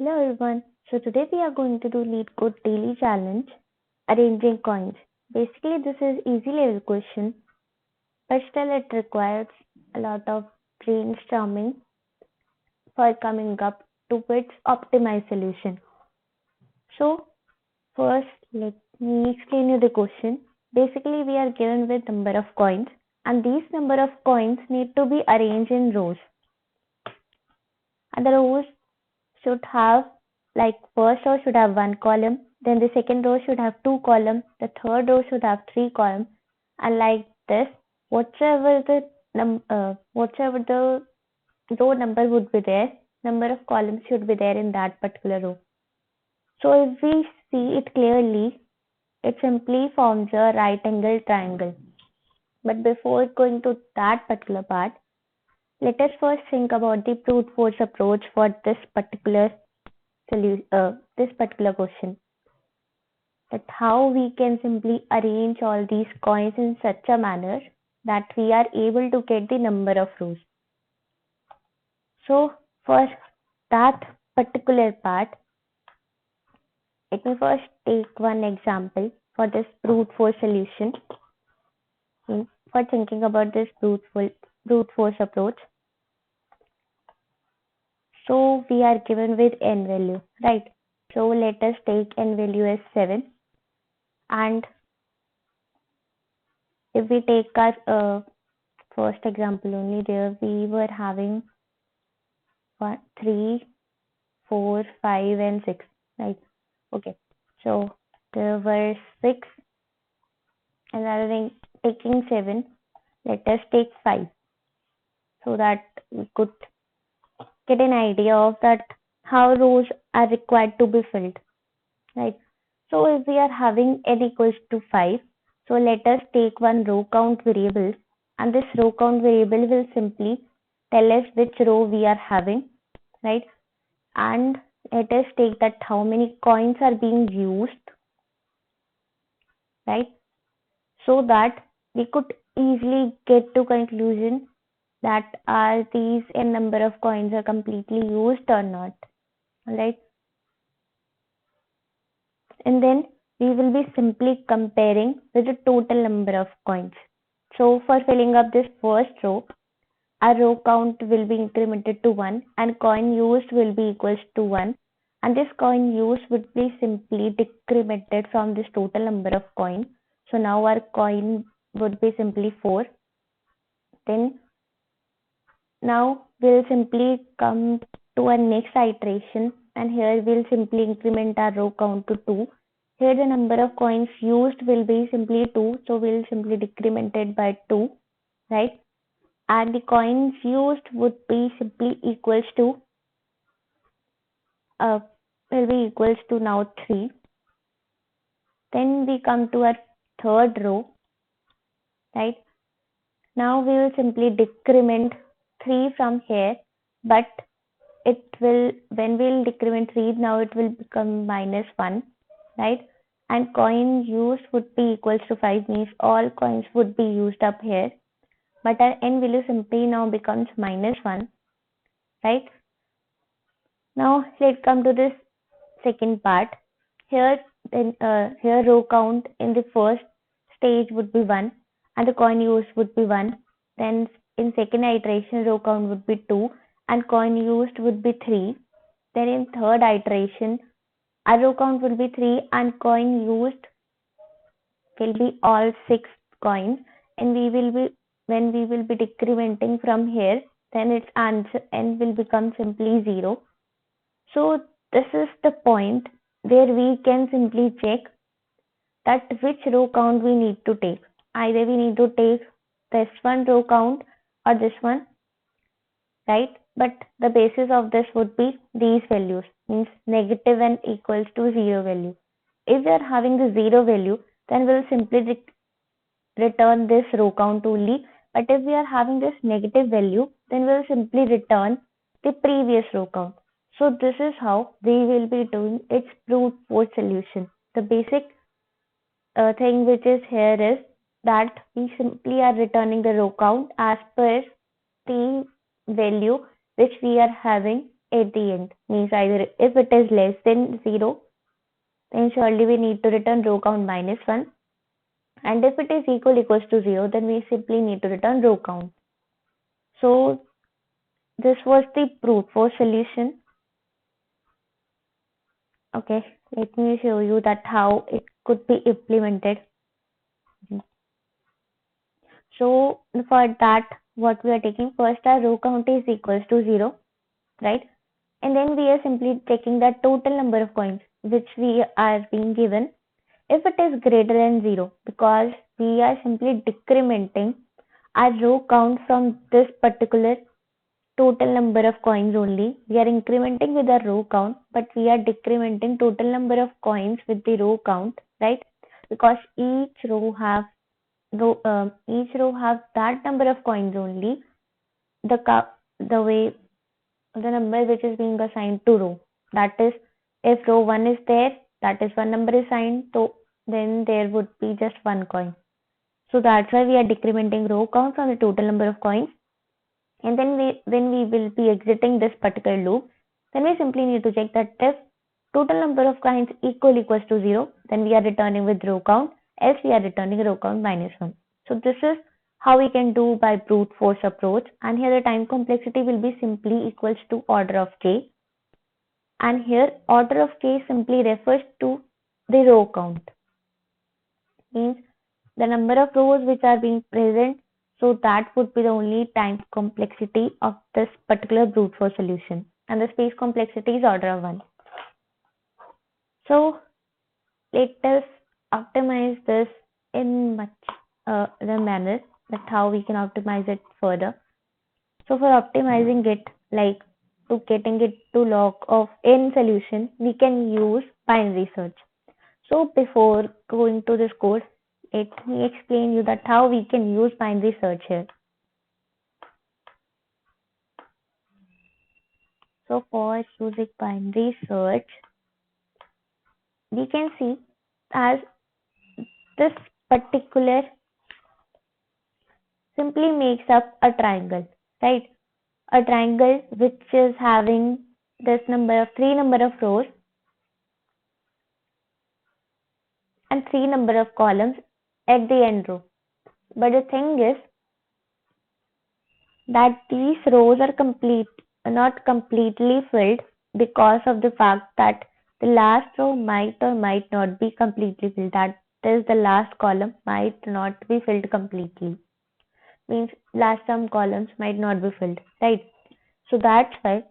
Hello everyone. So today we are going to do Lead Code Daily Challenge, arranging coins. Basically, this is easy level question, but still it requires a lot of brainstorming for coming up to its optimized solution. So first, let me explain you the question. Basically, we are given with number of coins, and these number of coins need to be arranged in rows, and the rows should have, like, first row should have one column, then the second row should have two columns, the third row should have three columns, and like this, whatever the row number would be there, number of columns should be there in that particular row. So if we see it clearly, it simply forms a right angle triangle. But before going to that particular part, let us first think about the brute force approach for this particular question, that how we can simply arrange all these coins in such a manner that we are able to get the number of rows. So for that particular part, let me first take one example for this brute force solution. For thinking about this brute force approach, so we are given with n value, right? So let us take n value as 7, and if we take our first example only, there we were having 3, 4, 5, and 6, right? Okay, so there were 6, and rather than taking 7, let us take 5, so that we could get an idea of that how rows are required to be filled, right? So if we are having n equals to 5, so let us take one row count variable, and this row count variable will simply tell us which row we are having, right? And let us take that how many coins are being used, right? So that we could easily get to conclusion that are these n number of coins are completely used or not, right? And then we will be simply comparing with the total number of coins. So for filling up this first row, our row count will be incremented to 1 and coin used will be equals to 1, and this coin used would be simply decremented from this total number of coin. So now our coin would be simply 4. Then now we'll simply come to our next iteration, and here we'll simply increment our row count to 2. Here the number of coins used will be simply 2, so we'll simply decrement it by 2, right? And the coins used would be simply equals to now 3. Then we come to our third row, right? Now we will simply decrement 3 from here, but it will, when we'll decrement 3, now it will become -1, right? And coin used would be equals to 5, means all coins would be used up here, but our n value simply now becomes -1, right? Now let's come to this second part. Here row count in the first stage would be 1 and the coin used would be 1. Then in second iteration row count would be 2 and coin used would be 3. Then in third iteration our row count will be 3 and coin used will be all 6 coins, and when we will be decrementing from here, then its answer n will become simply 0. So this is the point where we can simply check that which row count we need to take. Either we need to take this one row count or this one, right? But the basis of this would be these values, means negative and equals to 0 value. If we are having the 0 value, then we'll simply return this row count only. But if we are having this negative value, then we'll simply return the previous row count. So this is how we will be doing its brute force solution. The basic thing which is here is that we simply are returning the row count as per the value which we are having at the end. Means either if it is less than 0, then surely we need to return row count minus 1. And if it is equals to 0, then we simply need to return row count. So this was the brute force solution. Okay, let me show you that how it could be implemented. So for that, what we are taking first, our row count is equals to 0, right? And then we are simply taking the total number of coins which we are being given if it is greater than 0, because we are simply decrementing our row count from this particular total number of coins only. We are incrementing with the row count, but we are decrementing total number of coins with the row count, right? Because each row have that number of coins only. The way the number which is being assigned to row, that is, if row 1 is there, that is one number is assigned, so then there would be just one coin. So that's why we are decrementing row count from the total number of coins. And then when we will be exiting this particular loop, then we simply need to check that if total number of coins equals to 0, then we are returning with row count, else we are returning row count minus 1. So this is how we can do by brute force approach. And here the time complexity will be simply equals to order of k. And here order of k simply refers to the row count. Means the number of rows which are being present, so that would be the only time complexity of this particular brute force solution. And the space complexity is order of 1. So let us optimize this in the manner that how we can optimize it further. So for optimizing it, like to getting it to log of n solution, we can use binary search. So before going to this code, let me explain you that how we can use binary search here. So for using binary search, we can see as this particular simply makes up a triangle, right? A triangle which is having this three number of rows and three number of columns at the end row. But the thing is that these rows are not completely filled because of the fact that the last row might or might not be completely filled. That is, the last column might not be filled completely. Means last some columns might not be filled, right? So that's why,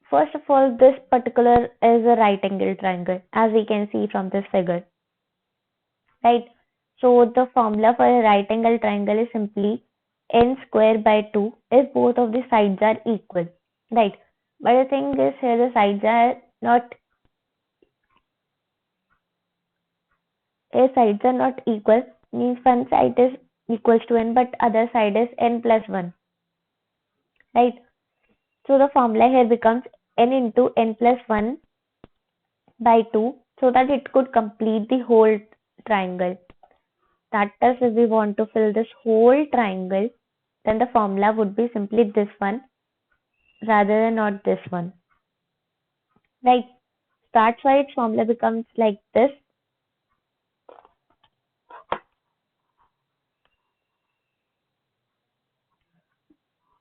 first of all, this particular is a right angle triangle, as we can see from this figure, right? So the formula for a right angle triangle is simply n square by 2 if both of the sides are equal, right? But the thing is here the sides are not equal, means one side is equals to n but other side is n plus 1, right? So the formula here becomes n into n plus 1 by 2, so that it could complete the whole triangle. That is, if we want to fill this whole triangle, then the formula would be simply this one rather than not this one, right? That's why its formula becomes like this,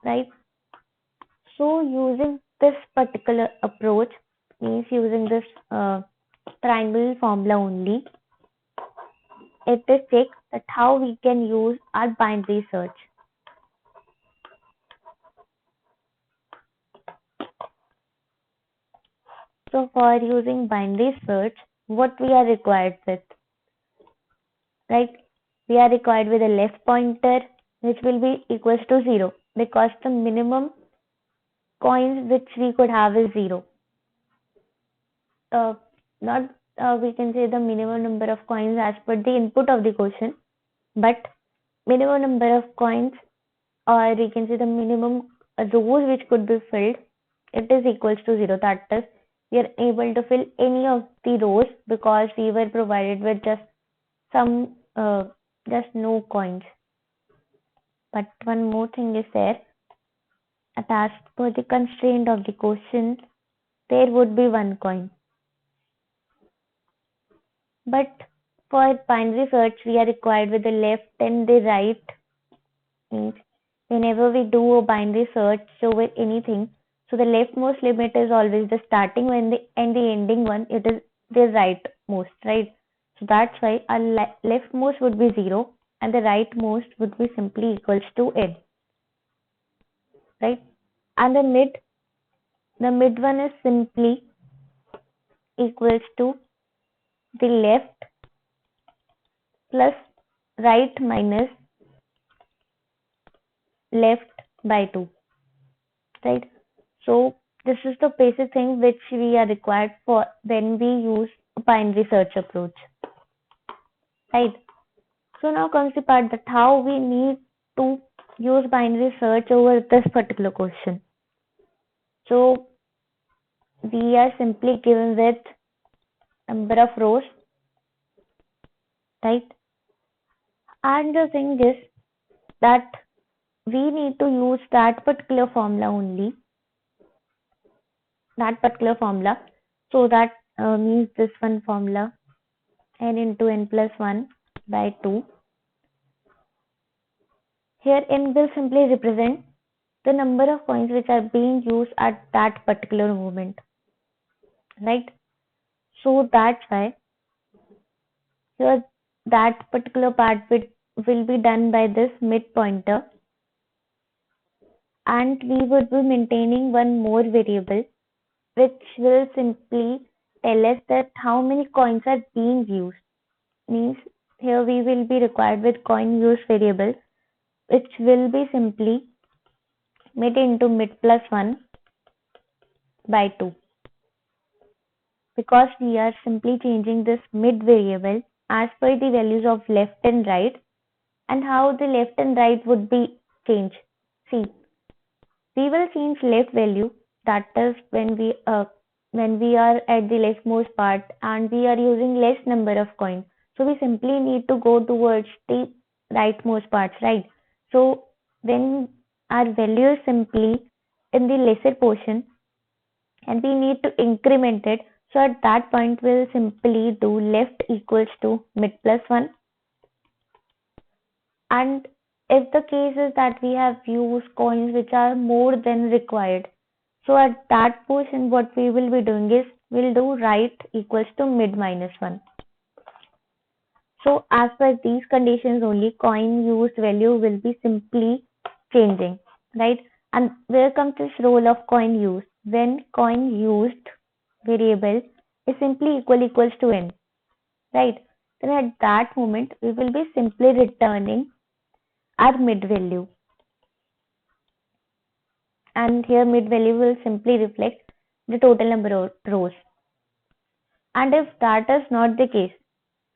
right? So using this particular approach, means using this triangle formula only, it is checked that how we can use our binary search. So for using binary search, what we are required with, right? We are required with a left pointer which will be equals to 0, because the minimum coins which we could have is 0. Not we can say the minimum number of coins as per the input of the question, but minimum number of coins, or we can say the minimum rows which could be filled, it is equals to 0. That is, we are able to fill any of the rows because we were provided with just no coins. But one more thing is there, as per the constraint of the question, there would be one coin. But for binary search, we are required with the left and the right. Means whenever we do a binary search over anything, so the leftmost limit is always the starting one and the ending one. It is the rightmost, right? So that's why our leftmost would be 0 and the rightmost would be simply equals to n, right? And the mid one is simply equals to the left plus right minus left by 2, right? So this is the basic thing which we are required for when we use a binary search approach, right? So now comes the part that how we need to use binary search over this particular question. So we are simply given with number of rows, right? And the thing is that we need to use that particular formula only, that particular formula. So that means this one formula, n into n plus 1 by 2. Here n will simply represent the number of coins which are being used at that particular moment, right? So that's why here that particular part will be done by this mid pointer, and we would be maintaining one more variable which will simply tell us that how many coins are being used. Means here we will be required with coin use variable which will be simply mid into mid plus 1 by 2, because we are simply changing this mid variable as per the values of left and right, and how the left and right would be changed. See, we will change left value, that is when we are at the leftmost part and we are using less number of coins. So we simply need to go towards the rightmost parts, right? So when our value is simply in the lesser portion and we need to increment it, so at that point we'll simply do left equals to mid plus 1. And if the case is that we have used coins which are more than required, so at that portion what we will be doing is we'll do right equals to mid minus 1. So as per these conditions only, coin used value will be simply changing, right? And where comes this role of coin used? When coin used variable is simply equals to n, right? Then at that moment we will be simply returning our mid value, and here mid value will simply reflect the total number of rows. And if that is not the case,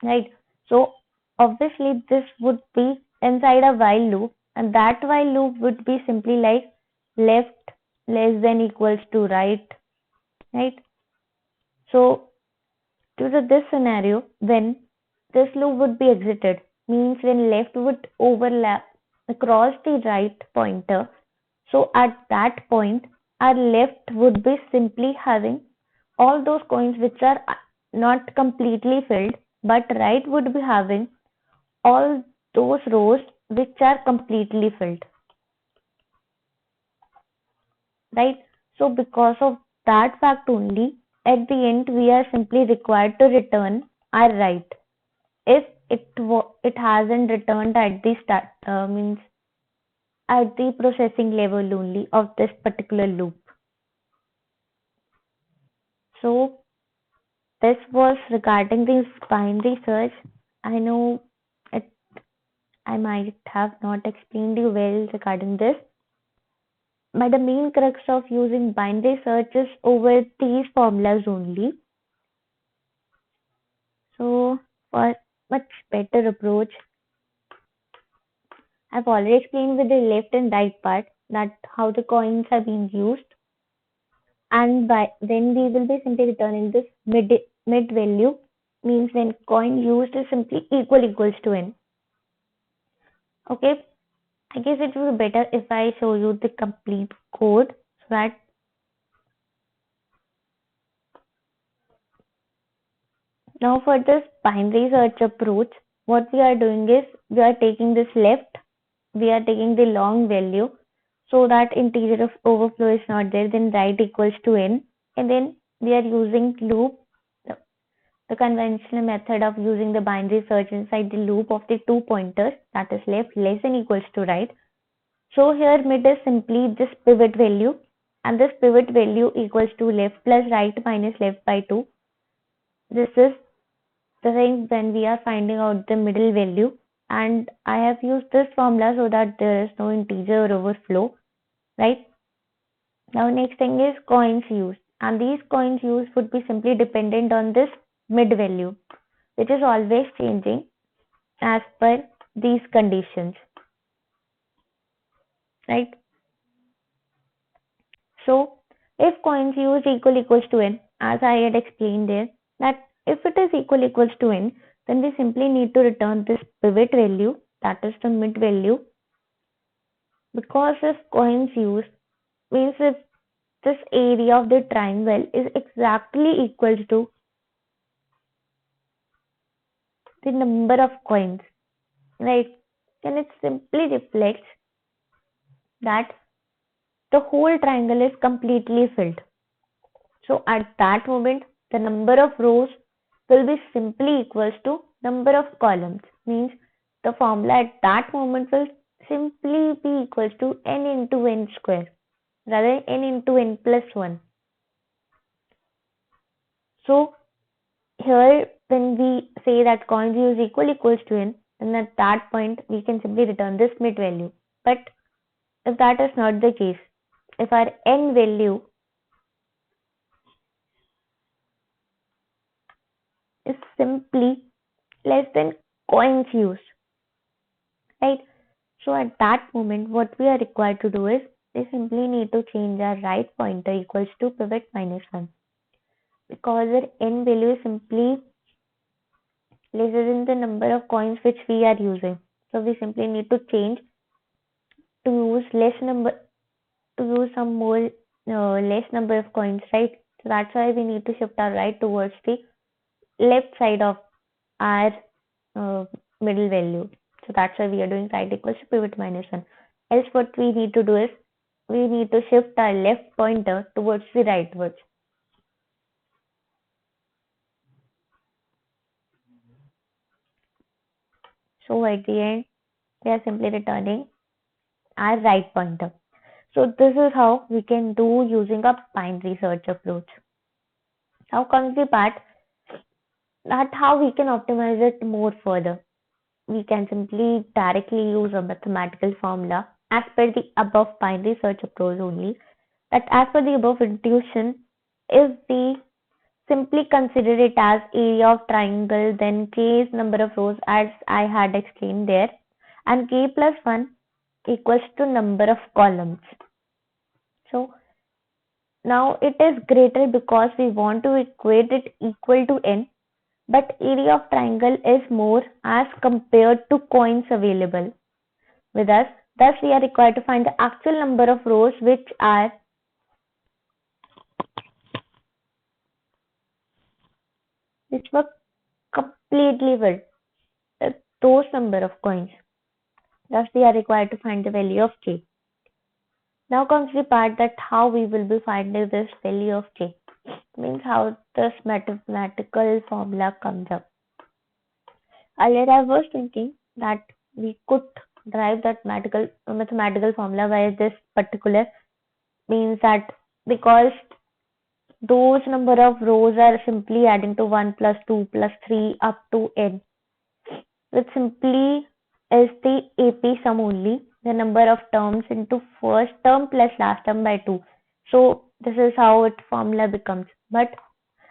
right, so obviously this would be inside a while loop, and that while loop would be simply like left less than equals to right? So due to this scenario, when this loop would be exited, means when left would overlap across the right pointer, so at that point our left would be simply having all those coins which are not completely filled, but right would be having all those rows which are completely filled, right? So because of that fact only, at the end we are simply required to return our right. If it hasn't returned at the start, means at the processing level only of this particular loop. So this was regarding the binary search. I know it, I might have not explained you well regarding this, but the main crux of using binary search is over these formulas only. So for much better approach, I've already explained with the left and right part that how the coins are being used, and by then we will be simply returning this mid value, means when coin used is simply equals to n. Okay, I guess it would be better if I show you the complete code so that now for this binary search approach, what we are doing is we are taking this left, we are taking the long value so that integer of overflow is not there, then right equals to n, and then we are using loop, the conventional method of using the binary search inside the loop of the two pointers, that is left less than equals to right. So here mid is simply this pivot value, and this pivot value equals to left plus right minus left by 2. This is the thing when we are finding out the middle value, and I have used this formula so that there is no integer overflow, right? Now next thing is coins used, and these coins used would be simply dependent on this mid value, which is always changing as per these conditions, right? So if coins used equals to n, as I had explained there, that if it is equals to n, then we simply need to return this pivot value, that is the mid value, because if coins used means if this area of the triangle is exactly equal to the number of coins, right? Then it simply reflects that the whole triangle is completely filled. So at that moment, the number of rows will be simply equals to number of columns. Means the formula at that moment will simply be equals to n into n square, rather n into n plus 1. So here when we say that coins use equals to n, then at that point we can simply return this mid value. But if that is not the case, if our n value is simply less than coins used, right? So at that moment, what we are required to do is we simply need to change our right pointer equals to pivot minus 1, because our n value is simply lesser than the number of coins which we are using. So we simply need to change to use less number, to use some more less number of coins, right? So that's why we need to shift our right towards the left side of our uh, middle value. So that's why we are doing right equals to pivot minus 1. Else what we need to do is we need to shift our left pointer towards the rightwards. So at the end, we are simply returning our right pointer. So this is how we can do using a binary search approach. Now comes the part that how we can optimize it more further. We can simply directly use a mathematical formula as per the above binary search approach only. That as per the above intuition, if we simply consider it as area of triangle, then k is number of rows as I had explained there, and k plus 1 equals to number of columns. So now it is greater because we want to equate it equal to n, but area of triangle is more as compared to coins available with us. Thus, we are required to find the actual number of rows which were completely filled with those number of coins. Thus, we are required to find the value of k. Now comes the part that how we will be finding this value of k. Means how this mathematical formula comes up. Earlier, I was thinking that we could derive that mathematical formula by this particular, means that because those number of rows are simply adding to 1 plus 2 plus 3 up to n, which simply is the AP sum only, the number of terms into first term plus last term by 2. So this is how its formula becomes. But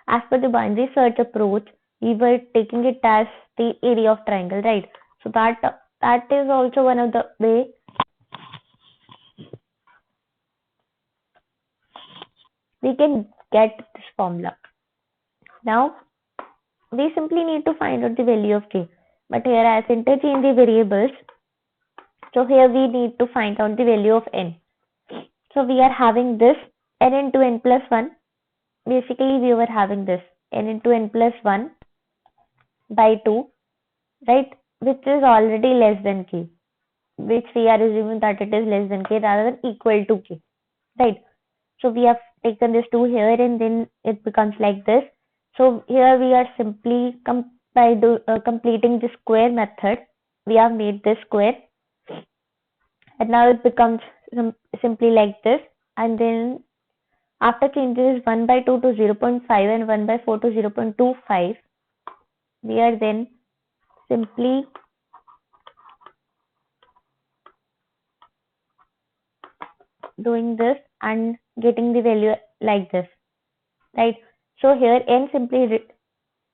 as per the binary search approach, we were taking it as the area of triangle, right? So that is also one of the way we can get this formula. Now we simply need to find out the value of k. But here as interchange the variables, So here we need to find out the value of n. So we are having this n into n plus 1. Basically, we were having this n into n plus 1 by 2, right? Which is already less than k, which we are assuming that it is less than k rather than equal to k, right? So we have taken this 2 here and then it becomes like this. So here we are simply completing the square method. We have made this square and now it becomes simply like this, and then after changing 1 by 2 to 0.5 and 1 by 4 to 0.25, we are then simply doing this and getting the value like this, right? So here n simply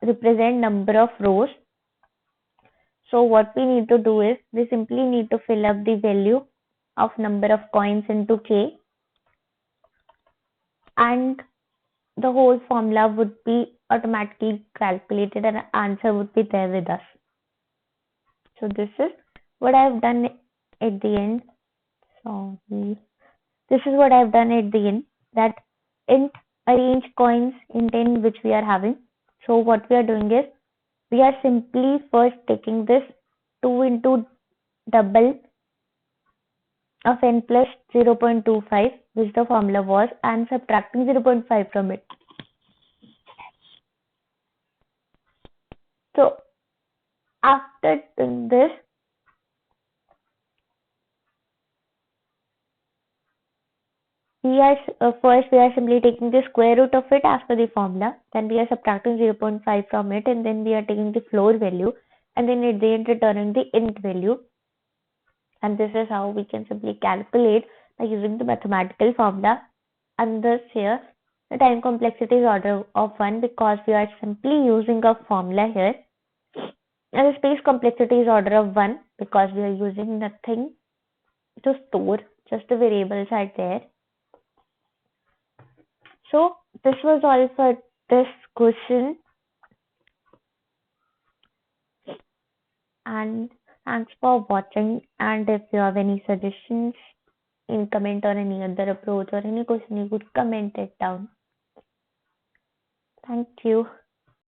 represent number of rows. So what we need to do is we simply need to fill up the value of number of coins into k, and the whole formula would be automatically calculated and answer would be there with us. So this is what I've done at the end. Sorry. This is what I've done at the end, that int arrange coins in 10 which we are having. So what we are doing is we are simply first taking this 2 into double of n plus 0.25, which the formula was, and subtracting 0.5 from it. So after doing this, we are first we are simply taking the square root of it as per the formula, then we are subtracting 0.5 from it, and then we are taking the floor value, and then at the end returning the int value. And this is how we can simply calculate by using the mathematical formula. And thus here the time complexity is order of 1 because we are simply using a formula here, and the space complexity is order of 1 because we are using nothing to store, just the variables are there. So this was all for this question, and thanks for watching. And if you have any suggestions in comment or any other approach or any question, you could comment it down. Thank you.